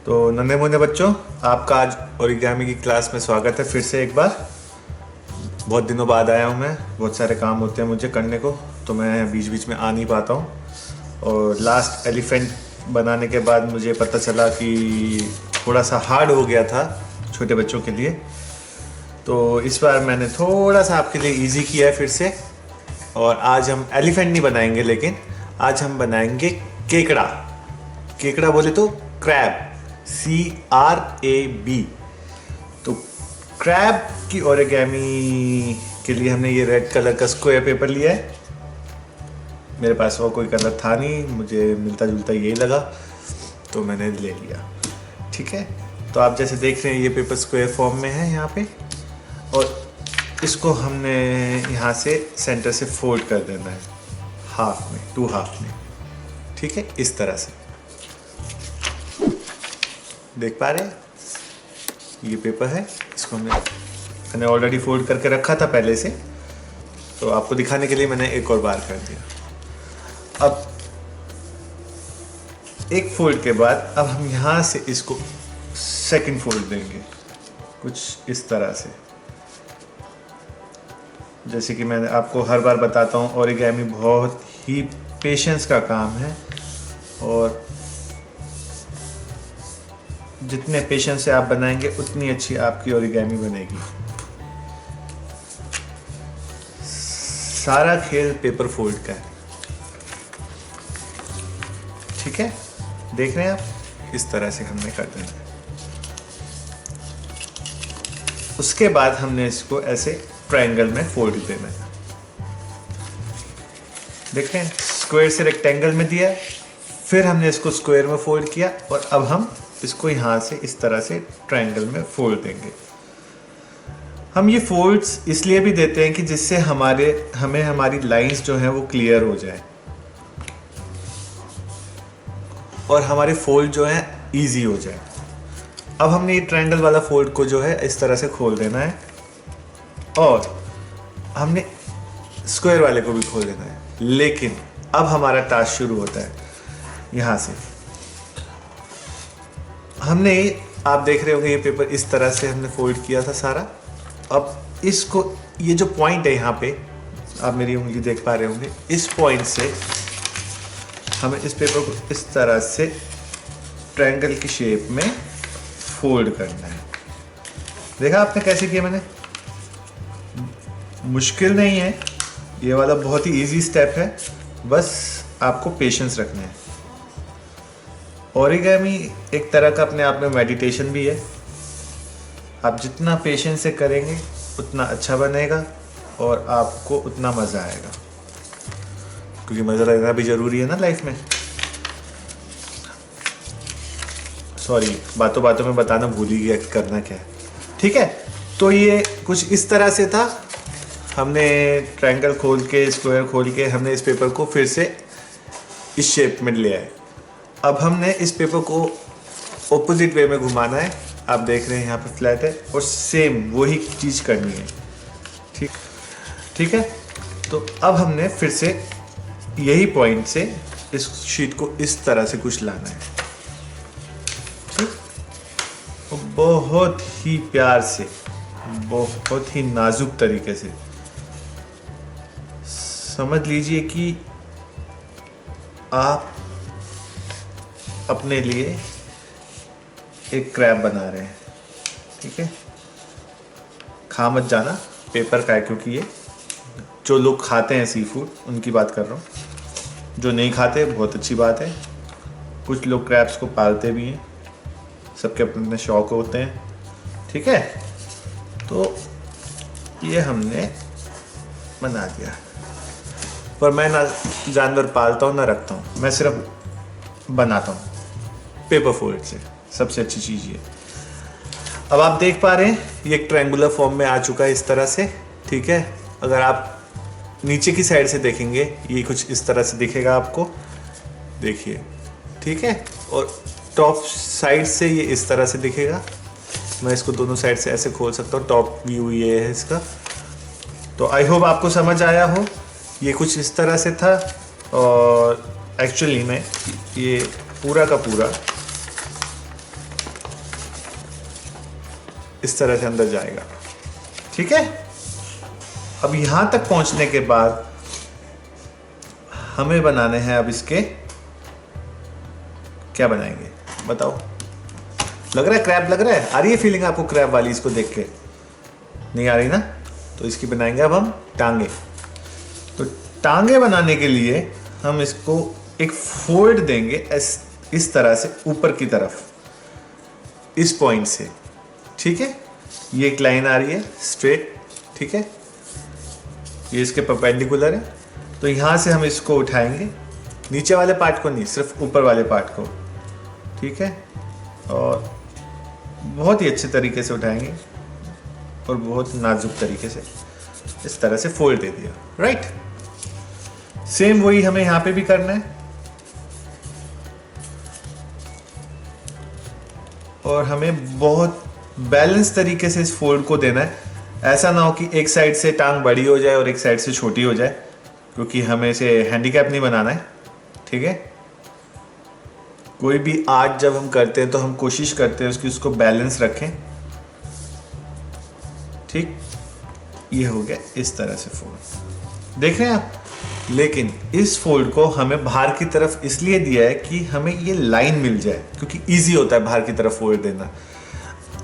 तो नन्हे मुन्ने बच्चों, आपका आज ओरिगामी की क्लास में स्वागत है फिर से एक बार। बहुत दिनों बाद आया हूँ मैं, बहुत सारे काम होते हैं मुझे करने को, तो मैं बीच बीच में आ नहीं पाता हूँ। और लास्ट एलिफेंट बनाने के बाद मुझे पता चला कि थोड़ा सा हार्ड हो गया था छोटे बच्चों के लिए, तो इस बार मैंने थोड़ा सा आपके लिए इजी किया है फिर से। और आज हम एलिफेंट नहीं बनाएंगे, लेकिन आज हम बनाएंगे केकड़ा। केकड़ा बोले तो क्रैब, CRAB। तो क्रैब की ओरिगामी के लिए हमने ये रेड कलर का स्क्वायर पेपर लिया है। मेरे पास और कोई कलर था नहीं, मुझे मिलता जुलता यही लगा तो मैंने ले लिया। ठीक है, तो आप जैसे देख रहे हैं ये पेपर स्क्वायर फॉर्म में है यहाँ पे, और इसको हमने यहाँ से सेंटर से फोल्ड कर देना है हाफ में, 2 हाफ में। ठीक है, इस तरह से देख पा रहे हैं, ये पेपर है, इसको मैंने ऑलरेडी फोल्ड करके रखा था पहले से, तो आपको दिखाने के लिए मैंने एक और बार कर दिया। अब एक फोल्ड के बाद अब हम यहाँ से इसको सेकंड फोल्ड देंगे कुछ इस तरह से। जैसे कि मैं आपको हर बार बताता हूँ, ओरिगामी बहुत ही पेशेंस का काम है, और जितने पेशेंस से आप बनाएंगे उतनी अच्छी आपकी ओरिगामी बनेगी। सारा खेल पेपर फोल्ड का है। ठीक है, देख रहे हैं आप, इस तरह से हमने कर देना है। उसके बाद हमने इसको ऐसे ट्रायंगल में फोल्ड देना है। देख रहे हैं, स्क्वायर से रेक्टेंगल में दिया, फिर हमने इसको स्क्वायर में फोल्ड किया, और अब हम इसको यहाँ से इस तरह से ट्रायंगल में फोल्ड देंगे। हम ये फोल्ड्स इसलिए भी देते हैं कि जिससे हमें हमारी लाइंस जो हैं वो क्लियर हो जाए, और हमारे फोल्ड जो हैं इजी हो जाए। अब हमने ये ट्रायंगल वाला फोल्ड को जो है इस तरह से खोल देना है, और हमने स्क्वायर वाले को भी खोल देना है। लेकिन अब हमारा टास्क शुरू होता है यहाँ से। हमने, आप देख रहे होंगे, ये पेपर इस तरह से हमने फोल्ड किया था सारा। अब इसको, ये जो पॉइंट है यहाँ पे, आप मेरी उंगली देख पा रहे होंगे, इस पॉइंट से हमें इस पेपर को इस तरह से ट्रायंगल की शेप में फोल्ड करना है। देखा आपने कैसे किया मैंने? मुश्किल नहीं है, ये वाला बहुत ही इजी स्टेप है, बस आपको पेशेंस रखना है। ओरिगामी एक तरह का अपने आप में मेडिटेशन भी है। आप जितना पेशेंस से करेंगे उतना अच्छा बनेगा, और आपको उतना मज़ा आएगा, क्योंकि मज़ा लेना भी ज़रूरी है ना लाइफ में। सॉरी, बातों बातों में बताना भूल ही गया कि करना क्या है। ठीक है, तो ये कुछ इस तरह से था। हमने ट्रायंगल खोल के, स्क्वायर खोल के, हमने इस पेपर को फिर से इस शेप में ले आए। अब हमने इस पेपर को ऑपोजिट वे में घुमाना है। आप देख रहे हैं यहाँ पे फ्लैट है, और सेम वही चीज़ करनी है। ठीक है, तो अब हमने फिर से यही पॉइंट से इस शीट को इस तरह से कुछ लाना है। ठीक, तो बहुत ही प्यार से, बहुत ही नाजुक तरीके से समझ लीजिए कि आप अपने लिए एक क्रैब बना रहे हैं। ठीक है, खा मत जाना, पेपर का है, क्योंकि ये जो लोग खाते हैं सी फूड उनकी बात कर रहा हूँ। जो नहीं खाते बहुत अच्छी बात है, कुछ लोग क्रैब्स को पालते भी हैं, सबके अपने अपने शौक होते हैं। ठीक है, तो ये हमने बना दिया, पर मैं ना जानवर पालता हूँ ना रखता हूँ, मैं सिर्फ बनाता हूँ पेपर फोल्ड से। सबसे अच्छी चीज़ ये। अब आप देख पा रहे हैं ये एक ट्रायंगुलर फॉर्म में आ चुका है इस तरह से। ठीक है, अगर आप नीचे की साइड से देखेंगे ये कुछ इस तरह से दिखेगा आपको, देखिए। ठीक है, और टॉप साइड से ये इस तरह से दिखेगा। मैं इसको दोनों साइड से ऐसे खोल सकता हूँ, टॉप व्यू ये है इसका। तो आई होप आपको समझ आया हो। ये कुछ इस तरह से था, और एक्चुअली में ये पूरा का पूरा इस तरह से अंदर जाएगा। ठीक है, अब यहां तक पहुंचने के बाद हमें बनाने हैं अब इसके, क्या बनाएंगे बताओ? लग रहा है क्रैब लग रहा है? आ रही है फीलिंग आपको क्रैब वाली इसको देख के? नहीं आ रही ना? तो इसकी बनाएंगे अब हम टांगे। तो टांगे बनाने के लिए हम इसको एक फोल्ड देंगे इस तरह से ऊपर की तरफ, इस पॉइंट से। ठीक है, ये एक लाइन आ रही है स्ट्रेट। ठीक है, ये इसके परपेंडिकुलर है। तो यहां से हम इसको उठाएंगे, नीचे वाले पार्ट को नहीं, सिर्फ ऊपर वाले पार्ट को। ठीक है, और बहुत ही अच्छे तरीके से उठाएंगे और बहुत नाजुक तरीके से इस तरह से फोल्ड दे दिया। राइट, सेम वही हमें यहां पे भी करना है। और हमें बहुत बैलेंस तरीके से इस फोल्ड को देना है। ऐसा ना हो कि एक साइड से टांग बड़ी हो जाए और एक साइड से छोटी हो जाए, क्योंकि हमें इसे हैंडीकैप नहीं बनाना है। ठीक है, कोई भी आर्ट जब हम करते हैं तो हम कोशिश करते हैं उसको बैलेंस रखें। ठीक, ये हो गया इस तरह से फोल्ड, देख रहे हैं आप। लेकिन इस फोल्ड को हमें बाहर की तरफ इसलिए दिया है कि हमें ये लाइन मिल जाए, क्योंकि इजी होता है बाहर की तरफ फोल्ड देना।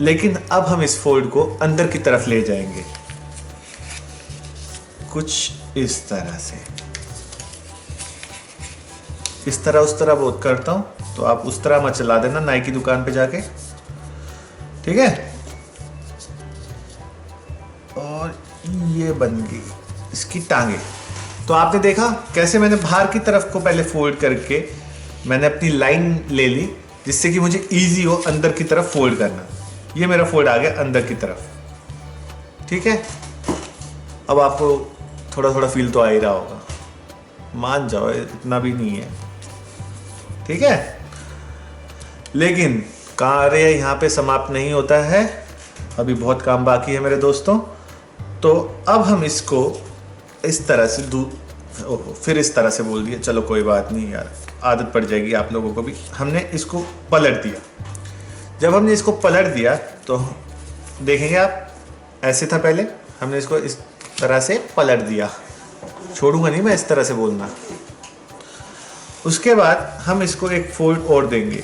लेकिन अब हम इस फोल्ड को अंदर की तरफ ले जाएंगे कुछ इस तरह से। इस तरह उस तरह बहुत करता हूं, तो आप उस तरह मत चला देना नाई की दुकान पे जाके। ठीक है, और ये बन गई इसकी टांगे। तो आपने देखा कैसे मैंने बाहर की तरफ को पहले फोल्ड करके मैंने अपनी लाइन ले ली, जिससे कि मुझे इजी हो अंदर की तरफ फोल्ड करना। ये मेरा फोल्ड आ गया अंदर की तरफ। ठीक है, अब आपको थोड़ा थोड़ा फील तो आ ही रहा होगा, मान जाओ इतना भी नहीं है। ठीक है, लेकिन कार्य यहाँ पे समाप्त नहीं होता है, अभी बहुत काम बाकी है मेरे दोस्तों। तो अब हम इसको इस तरह से फिर इस तरह से बोल दिया, चलो कोई बात नहीं यार, आदत पड़ जाएगी आप लोगों को भी। हमने इसको पलट दिया। जब हमने इसको पलट दिया तो देखेंगे आप, ऐसे था पहले, हमने इसको इस तरह से पलट दिया। छोड़ूंगा नहीं मैं, इस तरह से बोलना। उसके बाद हम इसको एक फोल्ड और देंगे।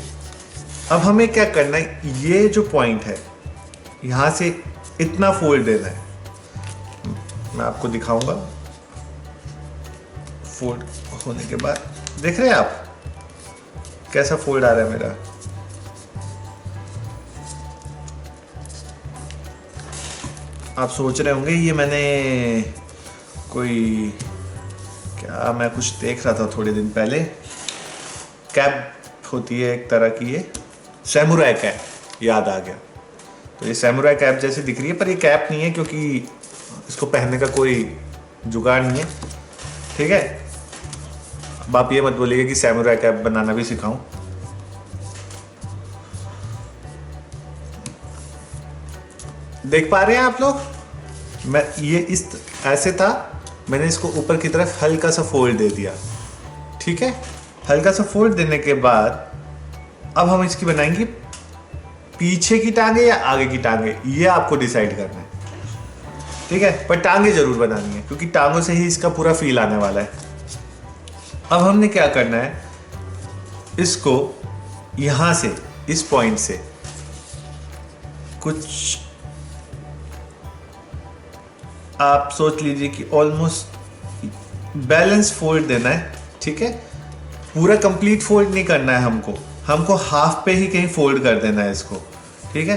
अब हमें क्या करना है, ये जो पॉइंट है यहां से इतना फोल्ड देना है। मैं आपको दिखाऊंगा फोल्ड होने के बाद। देख रहे हैं आप कैसा फोल्ड आ रहा है मेरा? आप सोच रहे होंगे ये मैंने कोई क्या, मैं कुछ देख रहा था थोड़े दिन पहले, कैप होती है एक तरह की, ये सैमुराई कैप, याद आ गया। तो ये सैमुराई कैप जैसे दिख रही है, पर ये कैप नहीं है क्योंकि इसको पहनने का कोई जुगाड़ नहीं है। ठीक है, अब आप ये मत बोलिएगा कि सैमुराई कैप बनाना भी सिखाऊं। देख पा रहे हैं आप लोग? मैं ये इस ऐसे था, मैंने इसको ऊपर की तरफ हल्का सा फोल्ड दे दिया। ठीक है, हल्का सा फोल्ड देने के बाद अब हम इसकी बनाएंगे पीछे की टांगे या आगे की टांगे, ये आपको डिसाइड करना है। ठीक है, पर टांगे जरूर बनानी है क्योंकि टांगों से ही इसका पूरा फील आने वाला है। अब हमने क्या करना है, इसको यहां से, इस पॉइंट से कुछ आप सोच लीजिए कि ऑलमोस्ट बैलेंस फोल्ड देना है। ठीक है, पूरा कंप्लीट फोल्ड नहीं करना है हमको हाफ पे ही कहीं फोल्ड कर देना है इसको। ठीक है,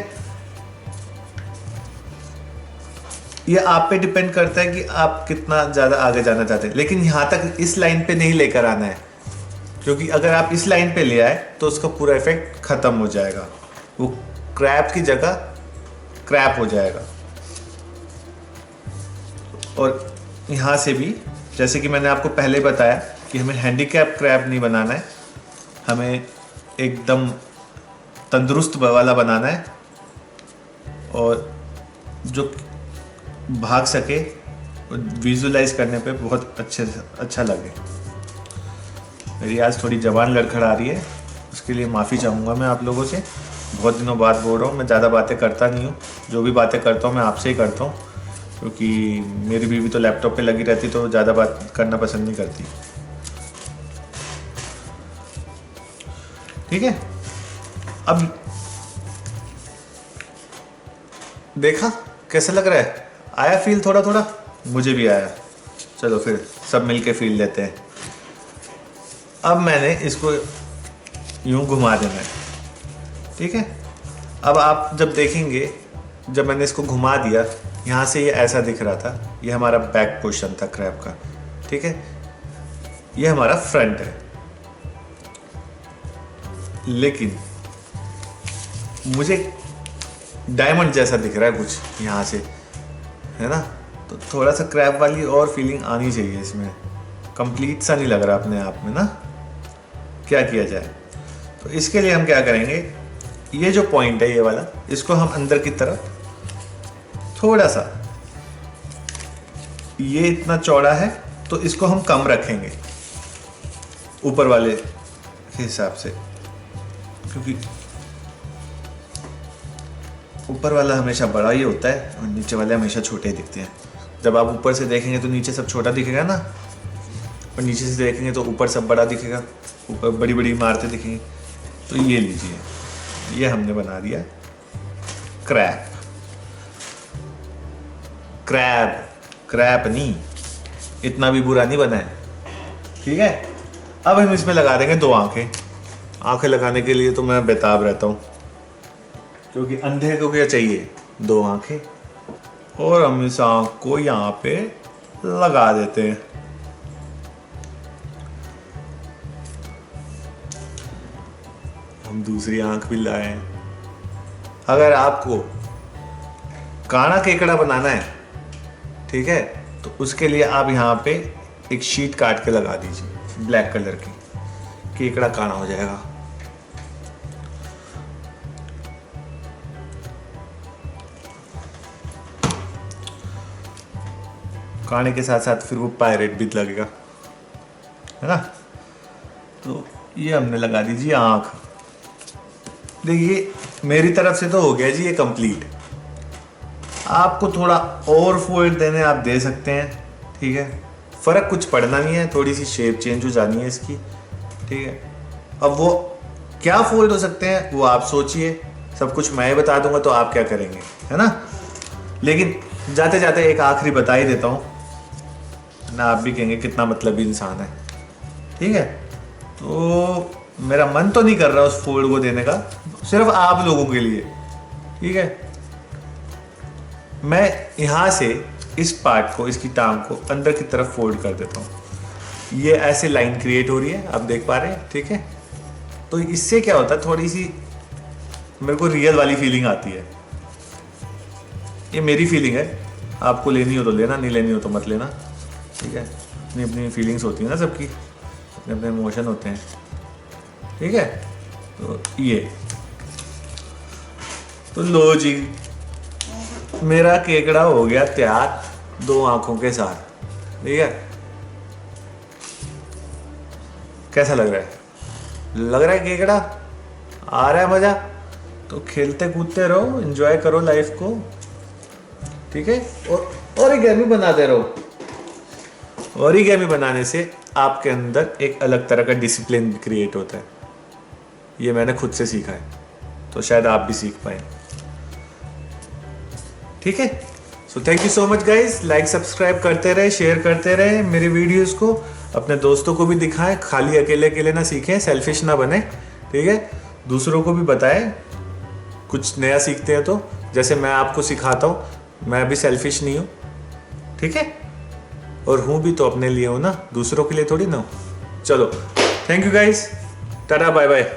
ये आप पे डिपेंड करता है कि आप कितना ज्यादा आगे जाना चाहते हैं, लेकिन यहां तक इस लाइन पे नहीं लेकर आना है, क्योंकि अगर आप इस लाइन पे ले आए तो उसका पूरा इफेक्ट खत्म हो जाएगा, वो क्रैप की जगह क्रैप हो जाएगा। और यहां से भी, जैसे कि मैंने आपको पहले बताया कि हमें हैंडीकैप क्रैप नहीं बनाना है, हमें एकदम तंदुरुस्त वाला बनाना है और जो भाग सके, विजुलाइज करने पे बहुत अच्छा लगे। मेरी आज थोड़ी जबान लड़खड़ा रही है, उसके लिए माफ़ी चाहूँगा मैं आप लोगों से। बहुत दिनों बाद बोल रहा हूँ, मैं ज़्यादा बातें करता नहीं हूँ, जो भी बातें करता हूँ मैं आपसे ही करता हूँ, क्योंकि मेरी बीवी तो लैपटॉप पे लगी रहती तो ज़्यादा बात करना पसंद नहीं करती। ठीक है, अब देखा कैसा लग रहा है, आया फील थोड़ा थोड़ा, मुझे भी आया। चलो फिर सब मिलके फील लेते हैं। अब मैंने इसको यूं घुमा देना है, ठीक है। अब आप जब देखेंगे, जब मैंने इसको घुमा दिया, यहाँ से ये ऐसा दिख रहा था, ये हमारा बैक पोर्शन था क्रैब का, ठीक है। ये हमारा फ्रंट है, लेकिन मुझे डायमंड जैसा दिख रहा है कुछ यहाँ से, है ना। तो थोड़ा सा क्रैब वाली और फीलिंग आनी चाहिए इसमें, कंप्लीट सा नहीं लग रहा अपने आप में ना। क्या किया जाए, तो इसके लिए हम क्या करेंगे, ये जो पॉइंट है ये वाला, इसको हम अंदर की तरफ थोड़ा सा, ये इतना चौड़ा है तो इसको हम कम रखेंगे ऊपर वाले के हिसाब से, क्योंकि ऊपर वाला हमेशा बड़ा ही होता है और नीचे वाले हमेशा छोटे दिखते हैं। जब आप ऊपर से देखेंगे तो नीचे सब छोटा दिखेगा ना, और नीचे से देखेंगे तो ऊपर सब बड़ा दिखेगा, ऊपर बड़ी बड़ी इमारतें दिखेंगी। तो ये लीजिए, ये हमने बना दिया क्रैब। क्रैब क्रैप नहीं, इतना भी बुरा नहीं बना है, ठीक है। अब हम इसमें लगा देंगे 2 आंखें। आंखें लगाने के लिए तो मैं बेताब रहता हूँ, क्योंकि अंधे को क्या चाहिए, 2 आंखें। और हम इस आंख को यहाँ पे लगा देते हैं। हम दूसरी आंख भी लाए। अगर आपको काना केकड़ा बनाना है, ठीक है, तो उसके लिए आप यहाँ पे एक शीट काट के लगा दीजिए ब्लैक कलर की, केकड़ा काना हो जाएगा। काने के साथ साथ फिर वो पायरेट भी लगेगा, है ना। तो ये हमने लगा दीजिए आंख। देखिए मेरी तरफ से तो हो गया जी ये कंप्लीट। आपको थोड़ा और फोल्ड देने आप दे सकते हैं, ठीक है, फ़र्क कुछ पड़ना नहीं है, थोड़ी सी शेप चेंज हो जानी है इसकी, ठीक है। अब वो क्या फोल्ड हो सकते हैं वो आप सोचिए, सब कुछ मैं बता दूंगा तो आप क्या करेंगे, है ना। लेकिन जाते जाते एक आखिरी बता ही देता हूँ ना, आप भी कहेंगे कितना मतलबी इंसान है, ठीक है। तो मेरा मन तो नहीं कर रहा उस फोल्ड को देने का, सिर्फ आप लोगों के लिए, ठीक है। मैं यहाँ से इस पार्ट को, इसकी टांग को अंदर की तरफ फोल्ड कर देता हूँ। ये ऐसे लाइन क्रिएट हो रही है, आप देख पा रहे हैं, ठीक है। तो इससे क्या होता है, थोड़ी सी मेरे को रियल वाली फीलिंग आती है। ये मेरी फीलिंग है, आपको लेनी हो तो लेना, नहीं लेनी हो तो मत लेना, ठीक है। अपनी अपनी फीलिंग्स होती है ना सबकी, अपने अपने इमोशन होते हैं, ठीक है। तो ये तो लो जी, मेरा केकड़ा हो गया तैयार 2 आंखों के साथ, ठीक है। कैसा लग रहा है, लग रहा है केकड़ा आ रहा है मजा। तो खेलते कूदते रहो, एंजॉय करो लाइफ को, ठीक है। और ओरिगेमी बनाते रहो। ओरिगेमी बनाने से आपके अंदर एक अलग तरह का डिसिप्लिन क्रिएट होता है। ये मैंने खुद से सीखा है, तो शायद आप भी सीख पाए, ठीक है। So thank you so much guys, like subscribe करते रहे, शेयर करते रहे मेरे वीडियोस को, अपने दोस्तों को भी दिखाएं, खाली अकेले अकेले ना सीखें, सेल्फिश ना बने, ठीक है। दूसरों को भी बताएं, कुछ नया सीखते हैं तो, जैसे मैं आपको सिखाता हूँ, मैं भी सेल्फिश नहीं हूँ, ठीक है। और हूँ भी तो अपने लिए हूँ ना, दूसरों के लिए थोड़ी ना हूँ। चलो, thank you guys, tata bye bye.